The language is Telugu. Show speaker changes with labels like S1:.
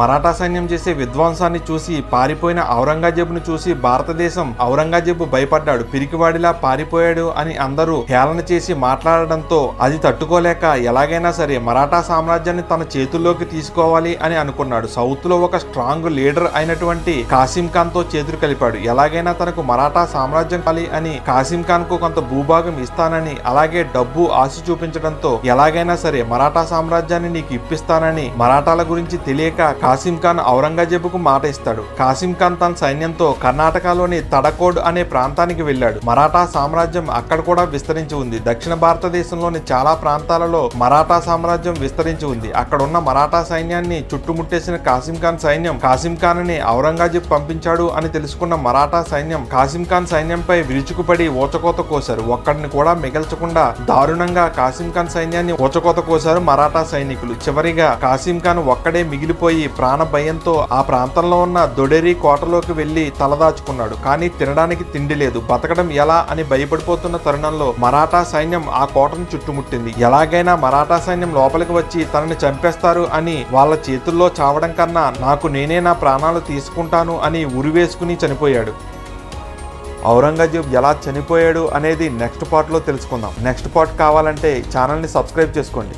S1: మరాఠా సైన్యం చేసే విధ్వంసాన్ని చూసి పారిపోయిన ఔరంగజేబును చూసి భారతదేశం ఔరంగజేబు భయపడ్డాడు, పిరికివాడిలా పారిపోయాడు అని అందరూ హేళన చేసి మాట్లాడడంతో అది తట్టుకోలేక ఎలాగైనా సరే మరాఠా సామ్రాజ్యాన్ని తన చేతుల్లోకి తీసుకోవాలి అని అనుకున్నాడు. సౌత్ లో ఒక స్ట్రాంగ్ లీడర్ అయినటువంటి కాసిం ఖాన్ తో చేతులు కలిపాడు. ఎలాగైనా తనకు మరాఠా సామ్రాజ్యం కావాలి అని కాసిం ఖాన్ కు కొంత భూభాగం ఇస్తానని, అలాగే డబ్బు ఆశ చూపించడంతో ఎలాగైనా సరే మరాఠా సామ్రాజ్యాన్ని నీకు ఇప్పిస్తానని మరాఠాల గురించి తెలియక కాసిం ఖాన్ ఔరంగజేబుకు మాట ఇస్తాడు. కాసిం ఖాన్ తన సైన్యంతో కర్ణాటకలోని తడకోడ్ అనే ప్రాంతానికి వెళ్ళాడు. మరాఠా సామ్రాజ్యం అక్కడ కూడా విస్తరించి ఉంది. దక్షిణ భారతదేశంలోని చాలా ప్రాంతాలలో మరాఠా సామ్రాజ్యం విస్తరించి ఉంది. అక్కడ ఉన్న మరాఠా సైన్యాన్ని చుట్టుముట్టేసిన కాసిం ఖాన్ సైన్యం కాసిం ఖాన్ ని ఔరంగజేబు పంపించాడు అని తెలుసుకున్న మరాఠా సైన్యం కాసిం ఖాన్ సైన్యంపై విరుచుకుపడి ఊచకోత కోశారు. ఒక్కడిని కూడా మిగల్చకుండా దారుణంగా కాసిం ఖాన్ సైన్యాన్ని ఊచకోత కోశారు మరాఠా సైనికులు. చివరిగా కాసిం ఖాన్ ఒక్కడే మిగిలిపోయి ప్రాణ భయంతో ఆ ప్రాంతంలో ఉన్న దొడేరి కోటలోకి వెళ్లి తలదాచుకున్నాడు. కానీ తినడానికి తిండి లేదు. బతకడం ఎలా అని భయపడిపోతున్న తరుణంలో మరాఠా సైన్యం ఆ కోటను చుట్టుముట్టింది. ఎలాగైనా మరాఠా సైన్యం లోపలికి వచ్చి తనని చంపేస్తారు అని వాళ్ళ చేతుల్లో చావడం కన్నా నాకు నేనే నా ప్రాణాలు తీసుకుంటాను అని ఉరివేసుకుని చనిపోయాడు. ఔరంగజేబు ఎలా చనిపోయాడు అనేది నెక్స్ట్ పార్ట్ లో తెలుసుకుందాం. నెక్స్ట్ పార్ట్ కావాలంటే ఛానల్ ని సబ్స్క్రైబ్ చేసుకోండి.